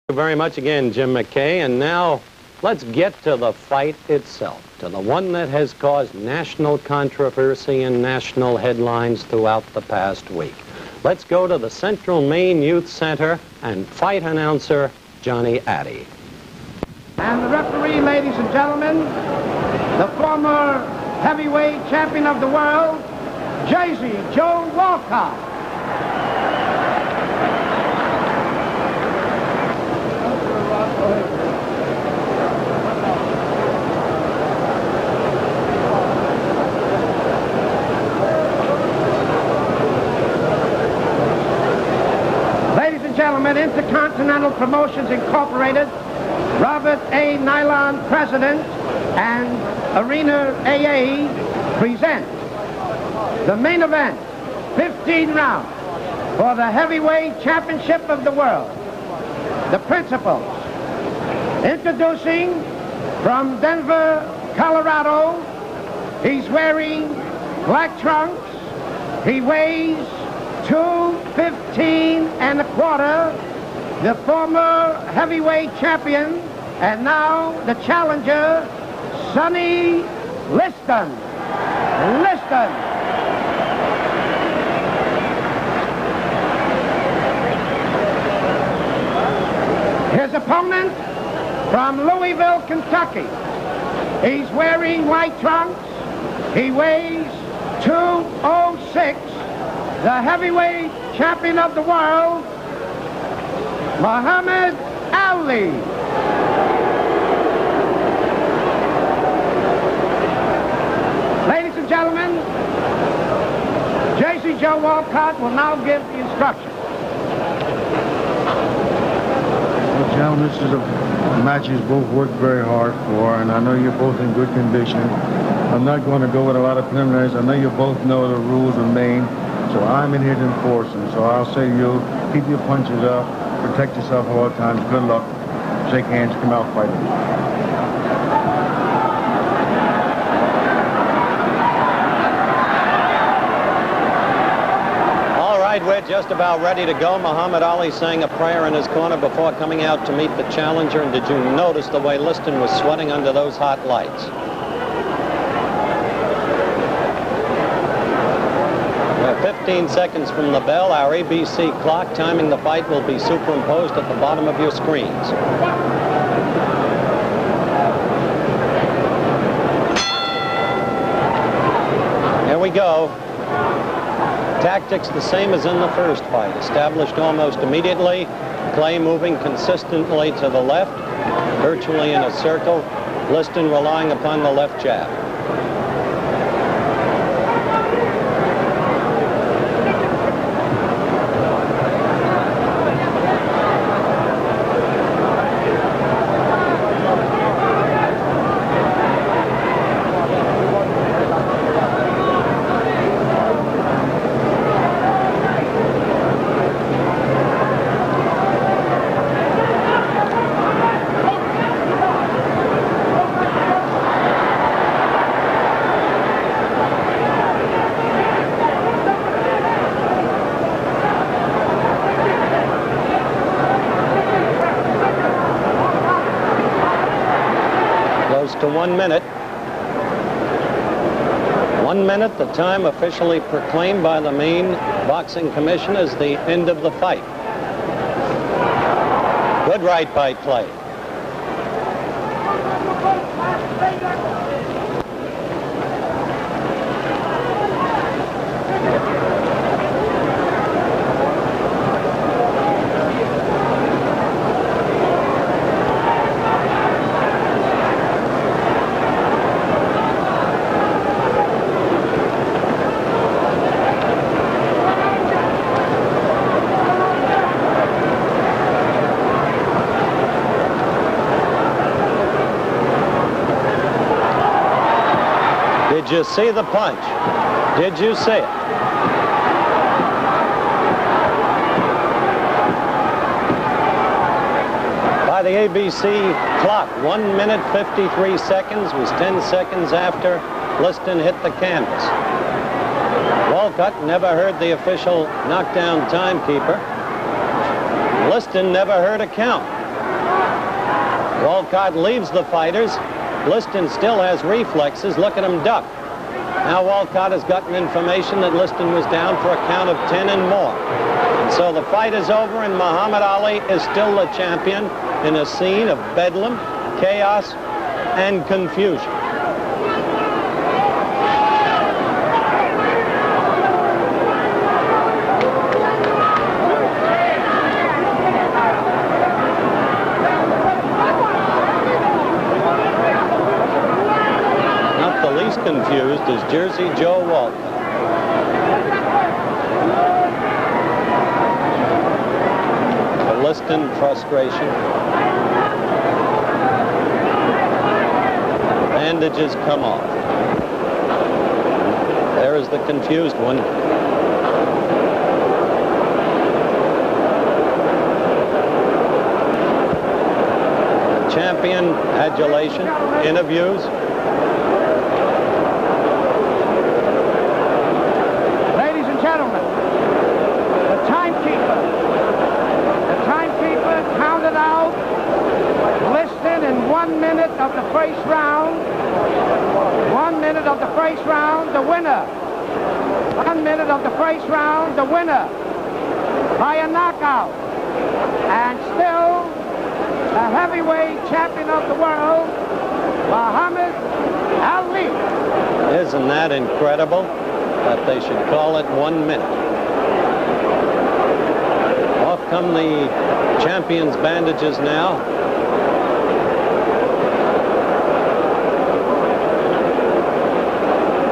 Thank you very much again, Jim McKay. And now let's get to the fight itself, to the one that has caused national controversy and national headlines throughout the past week. Let's go to the Central Maine Youth Center and fight announcer Johnny Addy. And the referee, ladies and gentlemen, the former heavyweight champion of the world, Jersey Joe Walcott. Ladies and gentlemen, Intercontinental Promotions Incorporated, Robert A. Nylon President, and Arena AA present the main event, 15 rounds for the heavyweight championship of the world. The principals, introducing from Denver, Colorado, he's wearing black trunks, he weighs 215 1/4, the former heavyweight champion, and now the challenger, Sonny Liston. His opponent from Louisville, Kentucky. He's wearing white trunks. He weighs 206. The heavyweight champion of the world, Muhammad Ali. Ladies and gentlemen, Jersey Joe Walcott will now give the instructions. Well, gentlemen, this is a match you both worked very hard for, and I know you're both in good condition. I'm not going to go with a lot of preliminaries. I know you both know the rules of Maine, so I'm in here to enforce them. So I'll say you'll keep your punches up, protect yourself at all times. Good luck. Shake hands, come out fighting. We're just about ready to go. Muhammad Ali saying a prayer in his corner before coming out to meet the challenger. And did you notice the way Liston was sweating under those hot lights? We're 15 seconds from the bell. Our ABC clock timing the fight will be superimposed at the bottom of your screens. Here we go. Tactics the same as in the first fight, established almost immediately. Clay moving consistently to the left, virtually in a circle. Liston relying upon the left jab. To 1 minute. 1 minute, the time officially proclaimed by the Maine Boxing Commission as the end of the fight. Good right by Clay. Did you see the punch? Did you see it? By the ABC clock, 1 minute 53 seconds was 10 seconds after Liston hit the canvas. Walcott never heard the official knockdown timekeeper. Liston never heard a count. Walcott leaves the fighters. Liston still has reflexes. Look at him duck. Now Walcott has gotten information that Liston was down for a count of 10 and more. And so the fight is over, and Muhammad Ali is still the champion in a scene of bedlam, chaos, and confusion. Confused is Jersey Joe Walcott. The Liston frustration. Bandages come off. There is the confused one. Champion adulation, interviews. Gentlemen, the timekeeper counted out Liston in 1 minute of the first round. 1 minute of the first round, the winner. 1 minute of the first round, the winner by a knockout. And still the heavyweight champion of the world, Muhammad Ali. Isn't that incredible? That they should call it 1 minute. Off come the champion's bandages now.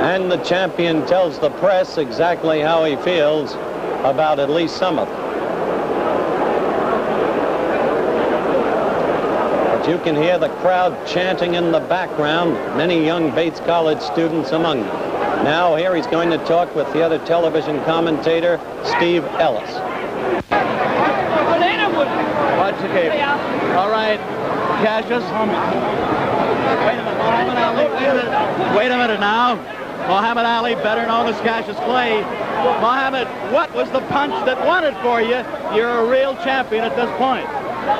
And the champion tells the press exactly how he feels about at least some of them. But you can hear the crowd chanting in the background, many young Bates College students among them. Now here he's going to talk with the other television commentator, Steve Ellis. Watch the game. All right, Cassius. Wait a minute now. Muhammad Ali, better known as Cassius Clay. Muhammad, what was the punch that won it for you? You're a real champion at this point.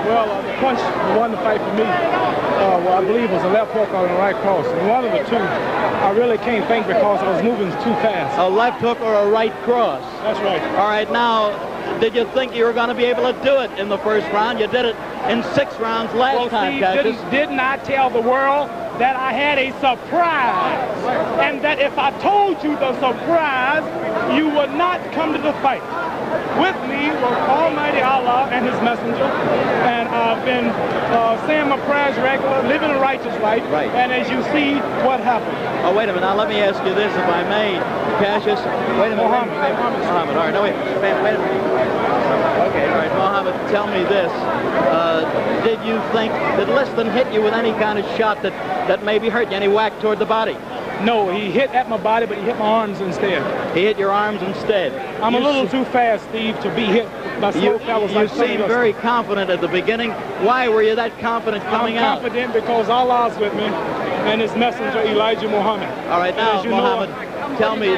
Well, the punch won the fight for me. I believe was a left hook or a right cross. And one of the two, I really can't think because I was moving too fast. A left hook or a right cross? That's right. All right, now, did you think you were going to be able to do it in the first round? You did it in 6 rounds last time, Cassius. Didn't I tell the world that I had a surprise? And that if I told you the surprise, you would not come to the fight. With me was Almighty Allah and his messenger, and I've been saying my prayers regular, living a righteous life, right. And as you see, what happened. Oh, wait a minute. Now, let me ask you this, if I may, Cassius. Wait a minute. Muhammad. All right, no, wait a minute. Okay, all right, Muhammad, tell me this. Did you think that Liston hit you with any kind of shot that maybe hurt you, any whack toward the body? No, he hit at my body, but he hit my arms instead. He hit your arms instead. I'm a little too fast, Steve, to be hit by slow fellas like You seemed very confident at the beginning. Why were you that confident coming out? I'm confident because Allah's with me and his messenger, Elijah Muhammad. All right, now, Muhammad,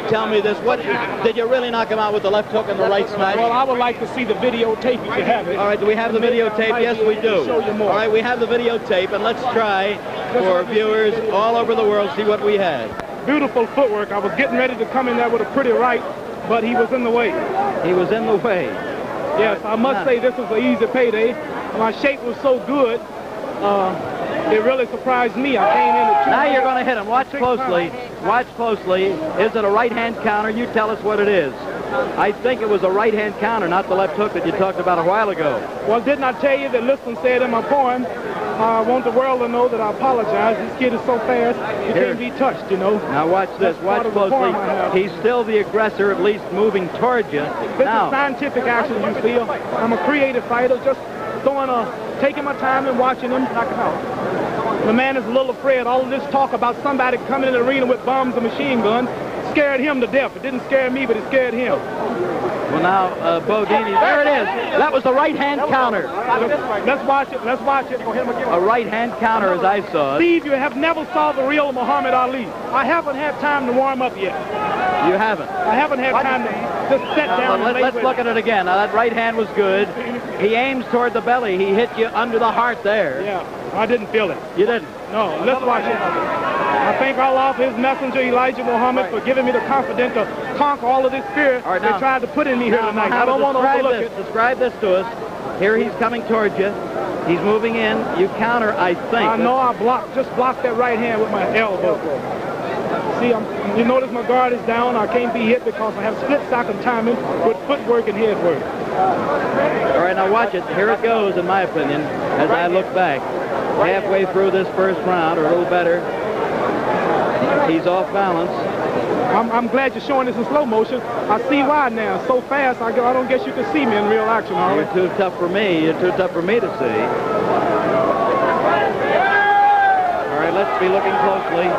tell me this. What did you really knock him out with the left hook and the right smash? Well, I would like to see the videotape if you have it. All right, do we have the videotape? Yes, we do. Show you more. All right, we have the videotape, and let's try for viewers all over the world see what we had. Beautiful footwork. I was getting ready to come in there with a pretty right, but he was in the way. He was in the way. Yes, I must say this was an easy payday. My shape was so good, it really surprised me. I came in at 2. Now you're going to hit him. Watch closely. Watch closely. Is it a right-hand counter? You tell us what it is. I think it was a right-hand counter, not the left hook that you talked about a while ago. Well, didn't I tell you that Liston said in my poem, I want the world to know that I apologize. This kid is so fast, he can't be touched, you know. Now watch this. Watch closely. He's still the aggressor, at least moving towards you. This is scientific action, you see. I'm a creative fighter, just taking my time and watching him knock him out. The man is a little afraid. All of this talk about somebody coming in the arena with bombs and machine guns scared him to death. It didn't scare me, but it scared him. Well, now, Bodini, there it is. That was the right-hand counter. Let's watch it. Let's watch it. A right-hand counter, as I saw it. Steve, you have never saw the real Muhammad Ali. I haven't had time to warm up yet. You haven't? I haven't had time to just sit down and let's look at it again. Now, that right hand was good. He aims toward the belly. He hit you under the heart there. Yeah. I didn't feel it. You didn't? No, let's watch it. I thank Allah for his messenger, Elijah Muhammad, for giving me the confidence to conquer all of this fear All right, they now, tried to put in me here tonight. I don't want to describe overlook this. it. Describe this to us. Here he's coming towards you. He's moving in. You counter, I think. I know I just blocked that right hand with my elbow. See, you notice my guard is down. I can't be hit because I have split-second timing with footwork and head work. All right, now watch it. Here it goes, in my opinion, as I look back. Halfway through this first round, or a little better, he's off balance. I'm glad you're showing this in slow motion. I see why now. So fast, I don't guess you can see me in real action, Harley. You're too tough for me. You're too tough for me to see. All right, let's be looking closely.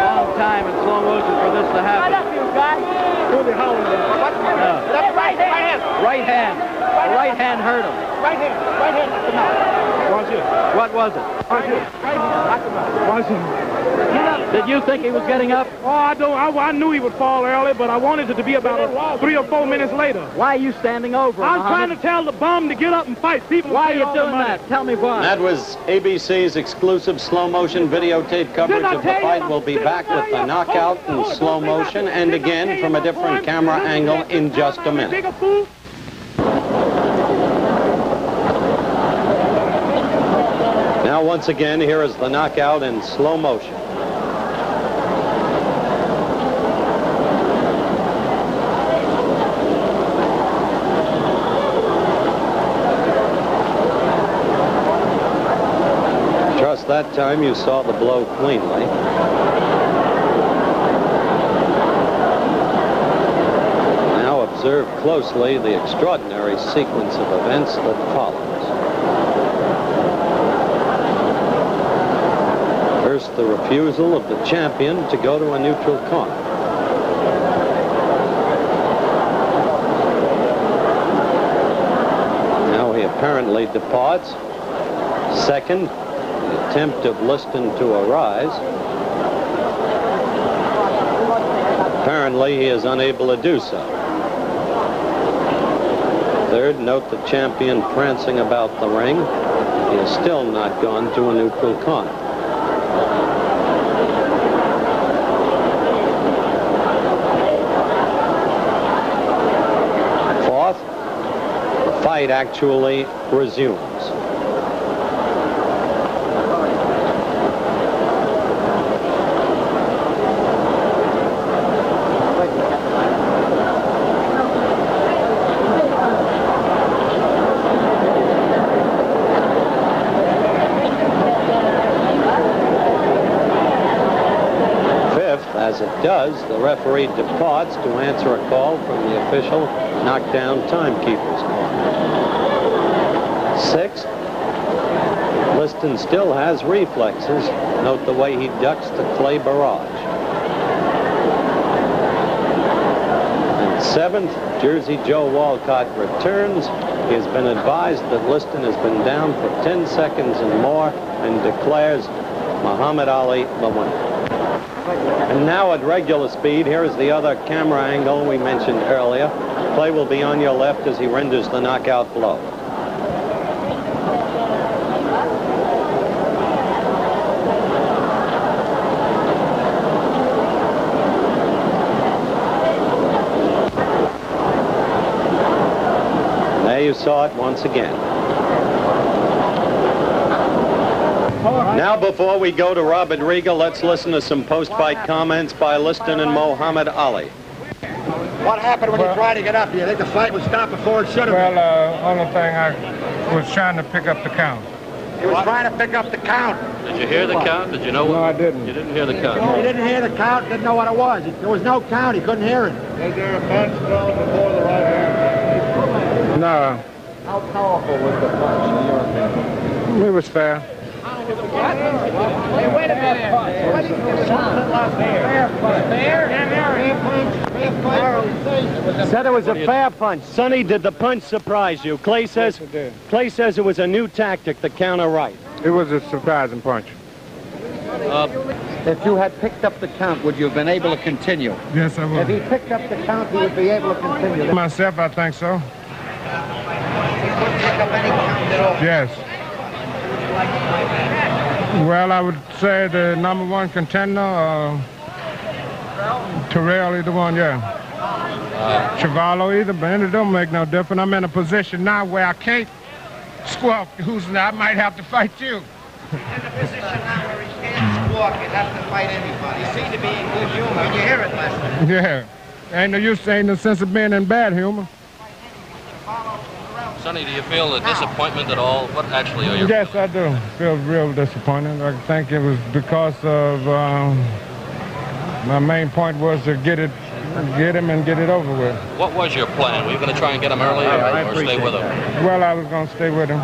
Long time in slow motion for this to happen. Really howling. Right hand. Right hand. The right hand hurt him. Right hand. Watch it. What was it? Watch it. Watch it. Did you think he was getting up? Oh, I knew he would fall early, but I wanted it to be about 3 or 4 minutes later. Why are you standing over him, I was trying Muhammad? to tell the bum to get up and fight. People Why are pay you all the doing money. that? Tell me why. That was ABC's exclusive slow-motion videotape coverage of the fight. We'll be back with the knockout in slow motion and again from a different camera angle in just a minute. Now, once again, here is the knockout in slow motion. Just that time you saw the blow cleanly. Now observe closely the extraordinary sequence of events that follows. First, the refusal of the champion to go to a neutral corner. Now he apparently departs. Second, the attempt of Liston to arise. Apparently, he is unable to do so. Third, note the champion prancing about the ring. He has still not gone to a neutral corner. Fourth, the fight actually resumes. As it does, the referee departs to answer a call from the official knockdown timekeeper's corner. Sixth, Liston still has reflexes. Note the way he ducks the clay barrage. And seventh, Jersey Joe Walcott returns. He has been advised that Liston has been down for 10 seconds and more and declares Muhammad Ali the winner. And now at regular speed, here is the other camera angle we mentioned earlier. Play will be on your left as he renders the knockout blow. And there you saw it once again. Now, before we go to Robert Riga, let's listen to some post-fight comments by Liston and Muhammad Ali. What happened when you tried to get up? Do you think the fight would stop before it should have? Well, only thing I was trying to pick up the count. He was trying to pick up the count. Did you hear the count? Did you know what? No, I didn't. You didn't hear the count? He didn't hear the count, didn't know what it was. There was no count, he couldn't hear it. Was there a punch thrown before the right hand? No. How powerful was the punch in your opinion? It was fair. Hey, wait a minute. What is this? Fair? Said it was a fair punch. Sonny, did the punch surprise you? Clay says Yes, it did. Clay says it was a new tactic, the counter right. It was a surprising punch. If you had picked up the count, would you have been able to continue? Yes, I If he picked up the count, he would be able to continue. Myself, I think so. Pick up any count at all. Yes. Well, I would say the #1 contender, Terrell, either one, yeah. Chavallo either, but it don't make no difference. I'm in a position now where I can't squawk who's I might have to fight you. In the position now where he can't squawk and have to fight anybody. You seem to be in good humor. You hear it, Lester? Yeah. Ain't no use, ain't no sense of being in bad humor. Sonny, do you feel a disappointment at all? What actually are your Yes, feelings? I do. Feel real disappointed. I think it was because of my main point was to get him and get it over with. What was your plan? Were you going to try and get him early or stay with him? Well, I was going to stay with him.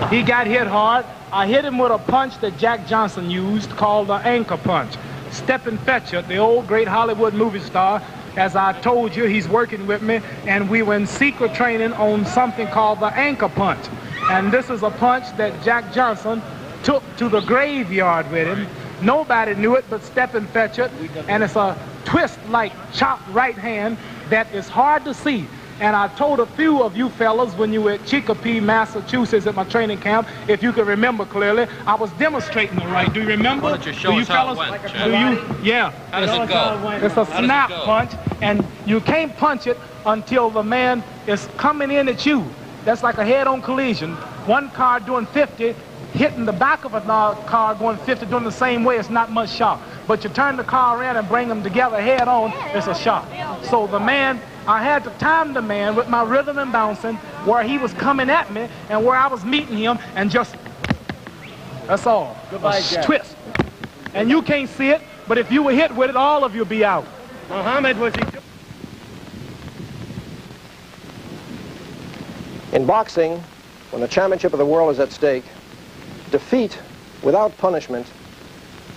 He got hit hard. I hit him with a punch that Jack Johnson used called the anchor punch. Stephen Fetcher, the old great Hollywood movie star, as I told you, he's working with me, and we were in secret training on something called the anchor punch. And this is a punch that Jack Johnson took to the graveyard with him. Nobody knew it but Stephen Fetcher, and it's a twist-like chopped right hand that is hard to see. And I told a few of you fellas when you were at Chicopee, Massachusetts at my training camp, if you can remember clearly, I was demonstrating the right. Do you remember? Why don't you show us how it went, Chad? Do you? Yeah. How does it go? It's a How does snap it go? punch, and you can't punch it until the man is coming in at you. That's like a head-on collision. One car doing 50, hitting the back of another car going 50, doing the same way, it's not much shock. But you turn the car around and bring them together head-on, it's a shock. So the man, I had to time the man with my rhythm and bouncing where he was coming at me and where I was meeting him, and just, that's all. Goodbye, Jack. Twist. And you can't see it, but if you were hit with it, all of you be out. Muhammad, was he... In boxing, when the championship of the world is at stake, defeat without punishment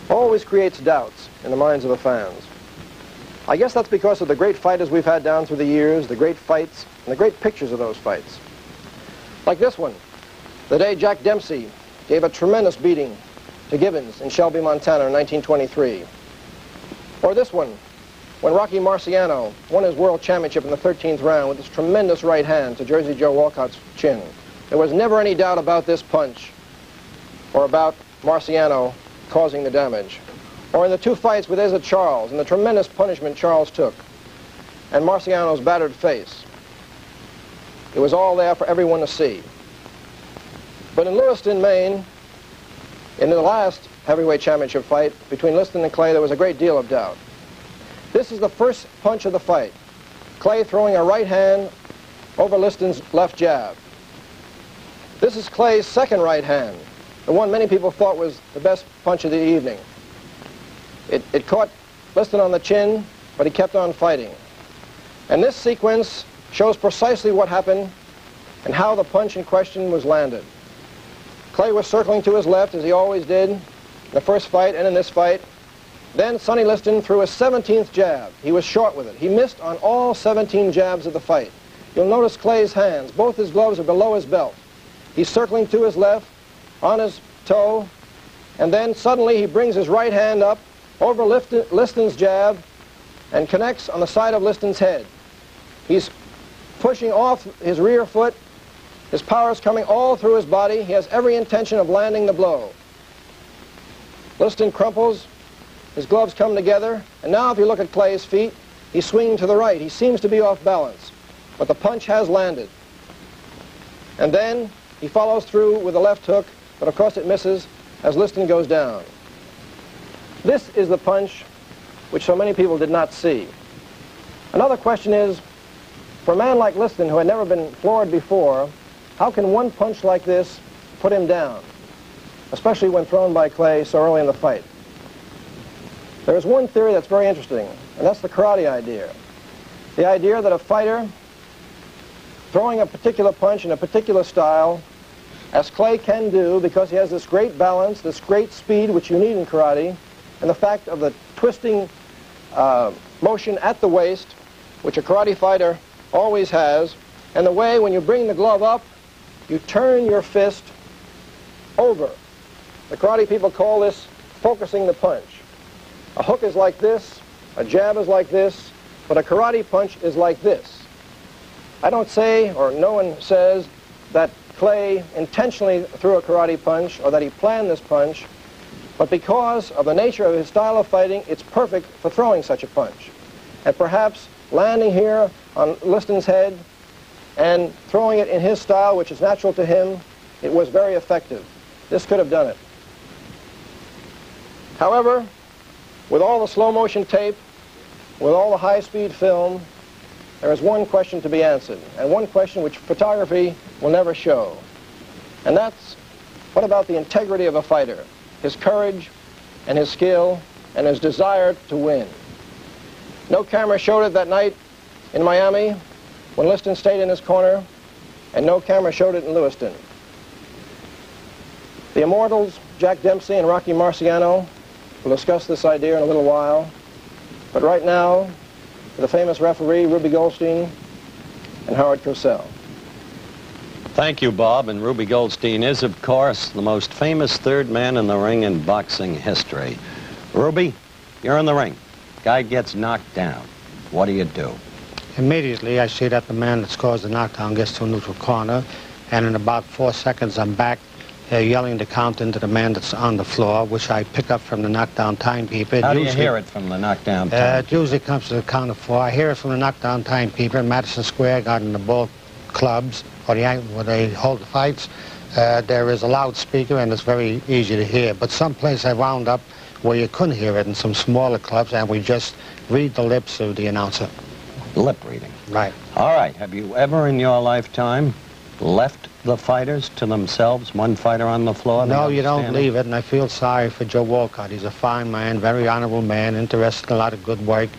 always creates doubts in the minds of the fans. I guess that's because of the great fighters we've had down through the years, the great fights, and the great pictures of those fights. Like this one, the day Jack Dempsey gave a tremendous beating to Gibbons in Shelby, Montana in 1923. Or this one, when Rocky Marciano won his world championship in the 13th round with his tremendous right hand to Jersey Joe Walcott's chin. There was never any doubt about this punch or about Marciano causing the damage. Or in the two fights with Eza Charles and the tremendous punishment Charles took and Marciano's battered face. It was all there for everyone to see. But in Lewiston, Maine, in the last heavyweight championship fight between Liston and Clay, there was a great deal of doubt. This is the first punch of the fight. Clay throwing a right hand over Liston's left jab. This is Clay's second right hand, the one many people thought was the best punch of the evening. It caught Liston on the chin, but he kept on fighting. And this sequence shows precisely what happened and how the punch in question was landed. Clay was circling to his left, as he always did in the first fight and in this fight. Then Sonny Liston threw a 17th jab. He was short with it. He missed on all 17 jabs of the fight. You'll notice Clay's hands. Both his gloves are below his belt. He's circling to his left, on his toe, and then suddenly he brings his right hand up over Liston's jab and connects on the side of Liston's head. He's pushing off his rear foot. His power is coming all through his body. He has every intention of landing the blow. Liston crumples. His gloves come together. And now if you look at Clay's feet, he's swinging to the right. He seems to be off balance. But the punch has landed. And then he follows through with a left hook, but of course it misses as Liston goes down. This is the punch which so many people did not see. Another question is, for a man like Liston who had never been floored before, how can one punch like this put him down, especially when thrown by Clay so early in the fight? There is one theory that's very interesting, and that's the karate idea. The idea that a fighter throwing a particular punch in a particular style, as Clay can do because he has this great balance, this great speed which you need in karate, and the fact of the twisting motion at the waist, which a karate fighter always has, and the way when you bring the glove up, you turn your fist over. The karate people call this focusing the punch. A hook is like this, a jab is like this, but a karate punch is like this. I don't say, or no one says, that Clay intentionally threw a karate punch or that he planned this punch, but because of the nature of his style of fighting, it's perfect for throwing such a punch. And perhaps landing here on Liston's head and throwing it in his style, which is natural to him, it was very effective. This could have done it. However, with all the slow motion tape, with all the high-speed film, there is one question to be answered, and one question which photography will never show. And that's, what about the integrity of a fighter, his courage and his skill and his desire to win? No camera showed it that night in Miami when Liston stayed in his corner, and no camera showed it in Lewiston. The immortals, Jack Dempsey and Rocky Marciano, will discuss this idea in a little while, but right now, the famous referee, Ruby Goldstein, and Howard Cosell. Thank you, Bob. And Ruby Goldstein is, of course, the most famous third man in the ring in boxing history. Ruby, you're in the ring. Guy gets knocked down. What do? Immediately, I see that the man that's caused the knockdown gets to a neutral corner, and in about 4 seconds, I'm back yelling the count into the man that's on the floor, which I pick up from the knockdown timekeeper. How do you hear it from the knockdown timekeeper? It usually comes to the count of 4. I hear it from the knockdown timekeeper in Madison Square Garden, the ball clubs, or where they hold the fights. There is a loudspeaker, and it's very easy to hear. But someplace I wound up where you couldn't hear it in some smaller clubs, and we just read the lips of the announcer. Lip reading. Right. All right. Have you ever in your lifetime left the fighters to themselves, one fighter on the floor? No, you don't leave it, and I feel sorry for Joe Walcott. He's a fine man, very honorable man, interested in a lot of good work,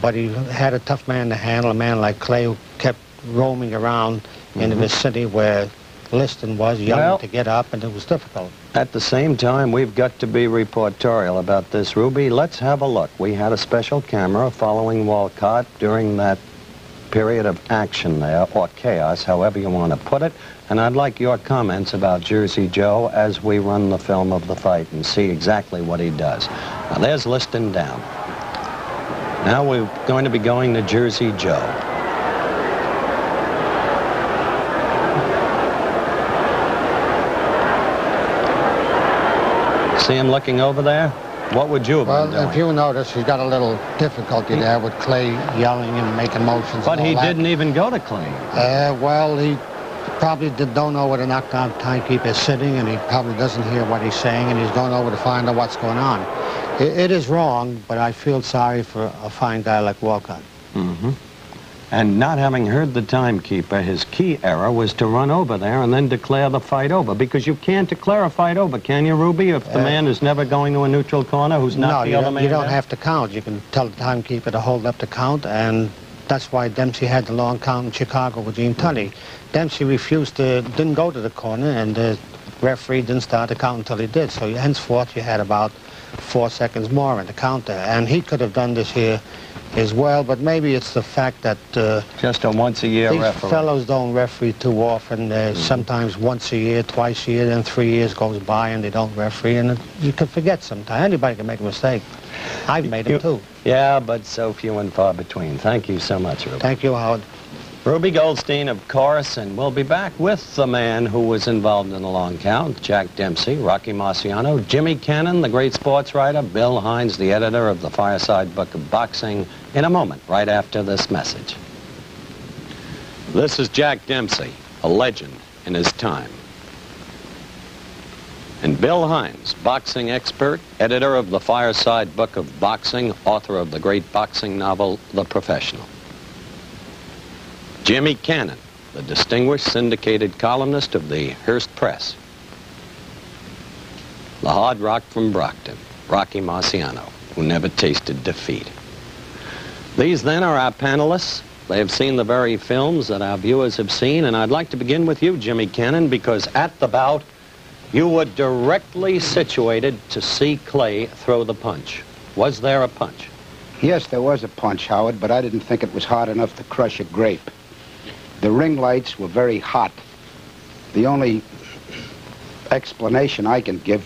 but he had a tough man to handle, a man like Clay who kept roaming around in the vicinity where Liston was, yelling to get up, and it was difficult. At the same time, we've got to be reportorial about this, Ruby. Let's have a look. We had a special camera following Walcott during that period of action there, or chaos, however you want to put it. And I'd like your comments about Jersey Joe as we run the film of the fight and see exactly what he does. Now, there's Liston down. Now we're going to be going to Jersey Joe. See him looking over there? What would you have been doing? Well, if you notice, he's got a little difficulty there with Clay yelling and making motions. But he didn't even go to Clay. Well, he probably don't know where the knockdown timekeeper is sitting, and he probably doesn't hear what he's saying, and he's going over to find out what's going on. It is wrong, but I feel sorry for a fine guy like Walcott. And not having heard the timekeeper, his key error was to run over there and then declare the fight over, because you can't declare a fight over, can you, Ruby, if the man is never going to a neutral corner who's not the other man? No, you don't have to count. You can tell the timekeeper to hold up the count, and that's why Dempsey had the long count in Chicago with Gene Tunney. Dempsey didn't go to the corner, and the referee didn't start the count until he did. So henceforth, you had about 4 seconds more in the count there. And he could have done this here as well, but maybe it's the fact that just a once-a-year referee. These fellows don't referee too often. Sometimes once a year, twice a year, then 3 years goes by and they don't referee, and you can forget sometimes. Anybody can make a mistake. I've made them too. Yeah, but so few and far between. Thank you so much, Ruby. Thank you, Howard. Ruby Goldstein, of course, and we'll be back with the man who was involved in the long count, Jack Dempsey, Rocky Marciano, Jimmy Cannon, the great sports writer, Bill Hines, the editor of the Fireside Book of Boxing, in a moment, right after this message. This is Jack Dempsey, a legend in his time. And Bill Hines, boxing expert, editor of the Fireside Book of Boxing, author of the great boxing novel, The Professional. Jimmy Cannon, the distinguished syndicated columnist of the Hearst Press. The hard rock from Brockton, Rocky Marciano, who never tasted defeat. These then are our panelists. They have seen the very films that our viewers have seen, and I'd like to begin with you, Jimmy Cannon, because at the bout, you were directly situated to see Clay throw the punch. Was there a punch? Yes, there was a punch, Howard, but I didn't think it was hard enough to crush a grape. The ring lights were very hot. The only explanation I can give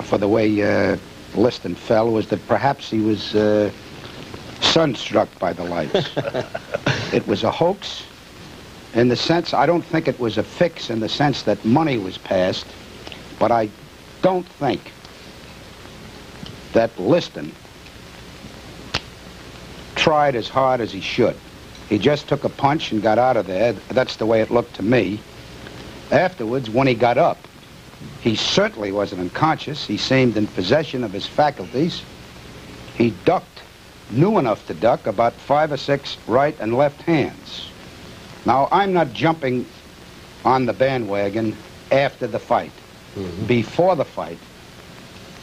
for the way Liston fell was that perhaps he was sunstruck by the lights. It was a hoax, in the sense, I don't think it was a fix in the sense that money was passed, but I don't think that Liston tried as hard as he should. He just took a punch and got out of there. That's the way it looked to me. Afterwards, when he got up, he certainly wasn't unconscious. He seemed in possession of his faculties. He ducked, knew enough to duck, about 5 or 6 right and left hands. Now, I'm not jumping on the bandwagon after the fight. Before the fight,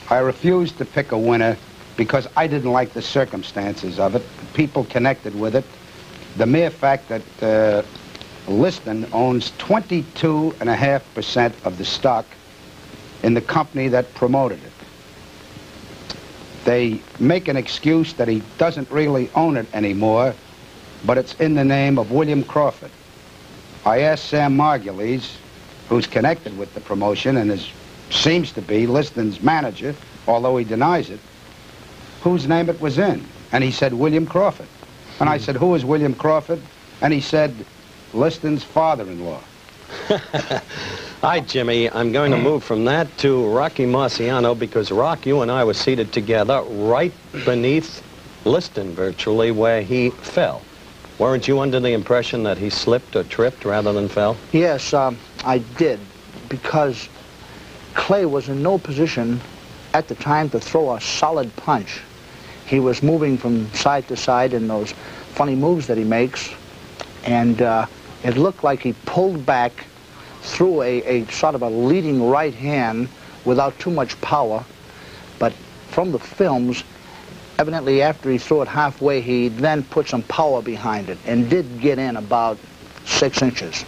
I refused to pick a winner because I didn't like the circumstances of it, people connected with it. The mere fact that Liston owns 22.5% of the stock in the company that promoted it. They make an excuse that he doesn't really own it anymore, but it's in the name of William Crawford. I asked Sam Margulies, who's connected with the promotion and seems to be Liston's manager, although he denies it, whose name it was in. And he said, William Crawford. And I said, who is William Crawford? And he said, Liston's father-in-law. Hi, Jimmy. I'm going to move from that to Rocky Marciano because, Rock, you and I were seated together right beneath Liston, virtually, where he fell. Weren't you under the impression that he slipped or tripped rather than fell? Yes, I did, because Clay was in no position at the time to throw a solid punch. He was moving from side to side in those funny moves that he makes, and it looked like he pulled back, threw a sort of a leading right hand without too much power, but from the films, evidently after he threw it halfway, he then put some power behind it and did get in about 6 inches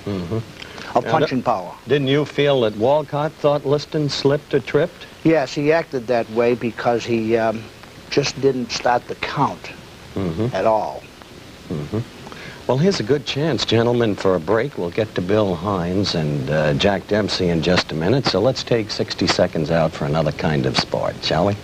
of punching power. Didn't you feel that Walcott thought Liston slipped or tripped? Yes, he acted that way because he just didn't start the count at all. Well, here's a good chance, gentlemen, for a break. We'll get to Bill Hines and Jack Dempsey in just a minute, so let's take 60 seconds out for another kind of sport, shall we?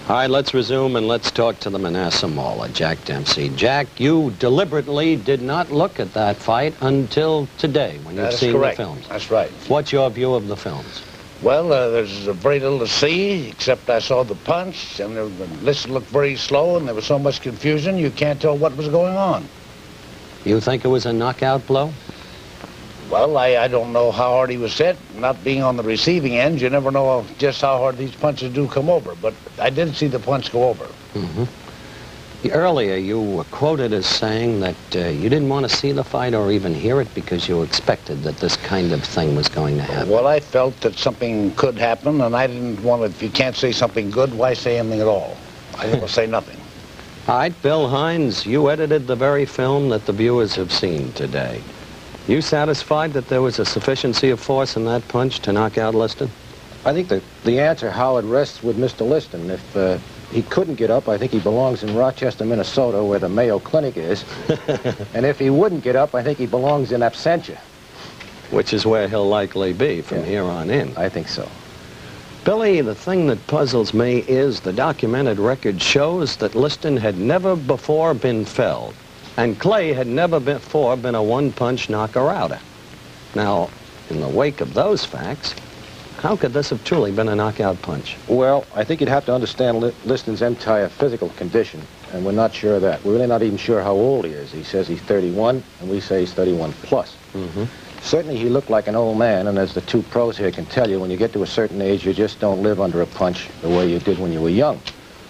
All right, let's resume and let's talk to the Manasseh Mauler, Jack Dempsey. Jack, you deliberately did not look at that fight until today when you've seen the films. That's right. What's your view of the films? Well, there's very little to see, except I saw the punch, and the list looked very slow, and there was so much confusion, you can't tell what was going on. You think it was a knockout blow? Well, I don't know how hard he was hit. Not being on the receiving end, you never know just how hard these punches do come over, but I did see the punch go over. Earlier, you were quoted as saying that you didn't want to see the fight or even hear it because you expected that this kind of thing was going to happen. Well, I felt that something could happen, and I didn't want to, if you can't say something good, why say anything at all? I didn't want to say nothing. All right, Bill Hines, you edited the very film that the viewers have seen today. You satisfied that there was a sufficiency of force in that punch to knock out Liston? I think the answer, Howard, rests with Mr. Liston. If he couldn't get up, I think he belongs in Rochester, Minnesota, where the Mayo Clinic is. And if he wouldn't get up, I think he belongs in absentia. Which is where he'll likely be from here on in. I think so. Billy, the thing that puzzles me is the documented record shows that Liston had never before been felled. And Clay had never before been a one-punch knocker-outer. Now, in the wake of those facts, how could this have truly been a knockout punch? Well, I think you'd have to understand Liston's entire physical condition, and we're not sure of that. We're really not even sure how old he is. He says he's 31, and we say he's 31 plus. Certainly he looked like an old man, and as the two pros here can tell you, when you get to a certain age, you just don't live under a punch the way you did when you were young.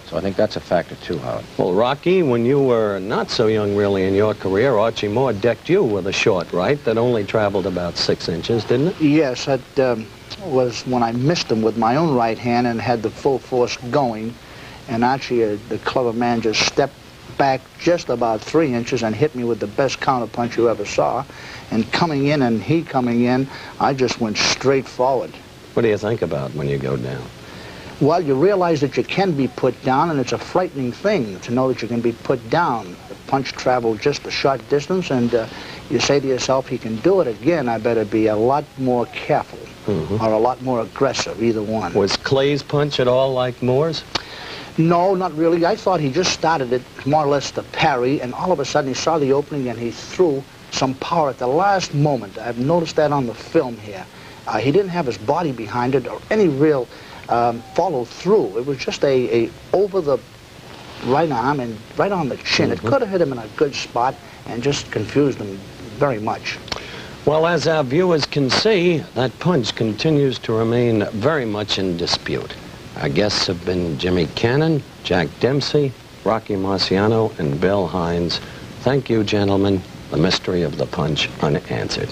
So I think that's a factor, too, Howard. Well, Rocky, when you were not so young, really, in your career, Archie Moore decked you with a short right that only traveled about 6 inches, didn't it? Yes, that was when I missed him with my own right hand and had the full force going. And Archie, the clever man, just stepped back just about 3 inches and hit me with the best counterpunch you ever saw. And coming in and he coming in, I just went straight forward. What do you think about when you go down? Well, you realize that you can be put down, and it's a frightening thing to know that you can be put down. The punch traveled just a short distance, and you say to yourself, he can do it again, I better be a lot more careful, or a lot more aggressive, either one. Was Clay's punch at all like Moore's? No, not really. I thought he just started it more or less to parry, and all of a sudden he saw the opening and he threw some power at the last moment. I've noticed that on the film here. He didn't have his body behind it or any real follow through. It was just a over the right arm and right on the chin. It could have hit him in a good spot and just confused him very much. Well, as our viewers can see, that punch continues to remain very much in dispute. Our guests have been Jimmy Cannon, Jack Dempsey, Rocky Marciano, and Bill Hines. Thank you, gentlemen. The mystery of the punch unanswered.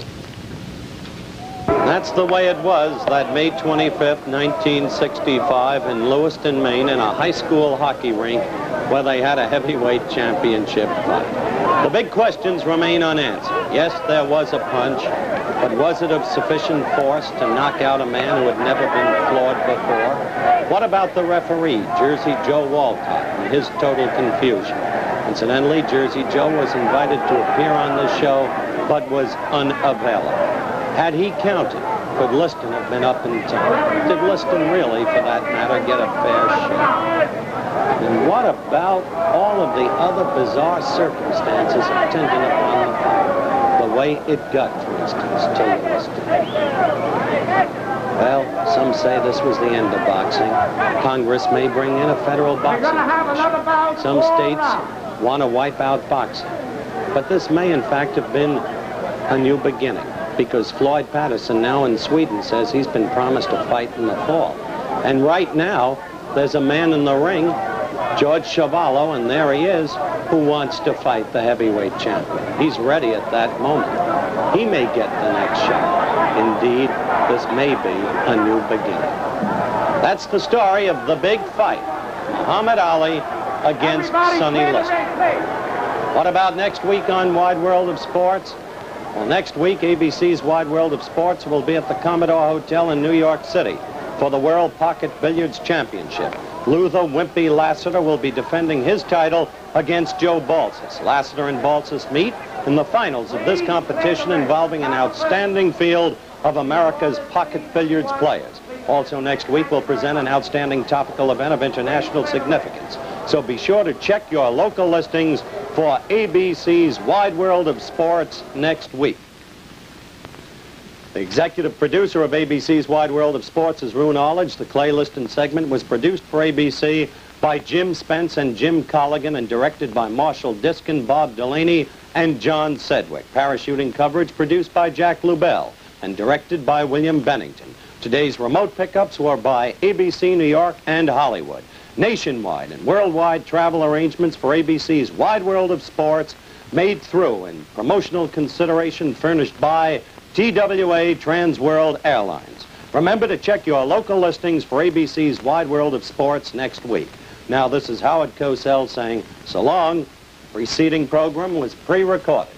That's the way it was that May 25th, 1965 in Lewiston, Maine, in a high school hockey rink where they had a heavyweight championship fight. The big questions remain unanswered. Yes, there was a punch, but was it of sufficient force to knock out a man who had never been floored before? What about the referee, Jersey Joe Walcott, and his total confusion? Incidentally, Jersey Joe was invited to appear on this show, but was unavailable. Had he counted, could Liston have been up in time? Did Liston really, for that matter, get a fair shake? And what about all of the other bizarre circumstances attendant upon the fight? The way it got, for instance, to Liston. Well, some say this was the end of boxing. Congress may bring in a federal boxing commission. Some states want to wipe out boxing. But this may, in fact, have been a new beginning, because Floyd Patterson, now in Sweden, says he's been promised a fight in the fall. And right now, there's a man in the ring, George Chavallo, and there he is, who wants to fight the heavyweight champion. He's ready at that moment. He may get the next shot. Indeed, this may be a new beginning. That's the story of the big fight, Muhammad Ali against Sonny Liston. What about next week on Wide World of Sports? Well, next week, ABC's Wide World of Sports will be at the Commodore Hotel in New York City for the World Pocket Billiards Championship. Luther Wimpy Lassiter will be defending his title against Joe Balsas. Lassiter and Balsas meet in the finals of this competition involving an outstanding field of America's pocket billiards players. Also next week, we'll present an outstanding topical event of international significance. So be sure to check your local listings for ABC's Wide World of Sports next week. The executive producer of ABC's Wide World of Sports is Rue Knowledge. The Clay Liston segment was produced for ABC by Jim Spence and Jim Colligan and directed by Marshall Diskin, Bob Delaney, and John Sedgwick. Parachuting coverage produced by Jack Lubell and directed by William Bennington. Today's remote pickups were by ABC New York and Hollywood. Nationwide and worldwide travel arrangements for ABC's Wide World of Sports made through and promotional consideration furnished by TWA Trans World Airlines. Remember to check your local listings for ABC's Wide World of Sports next week. Now, this is Howard Cosell saying so long. The preceding program was pre-recorded.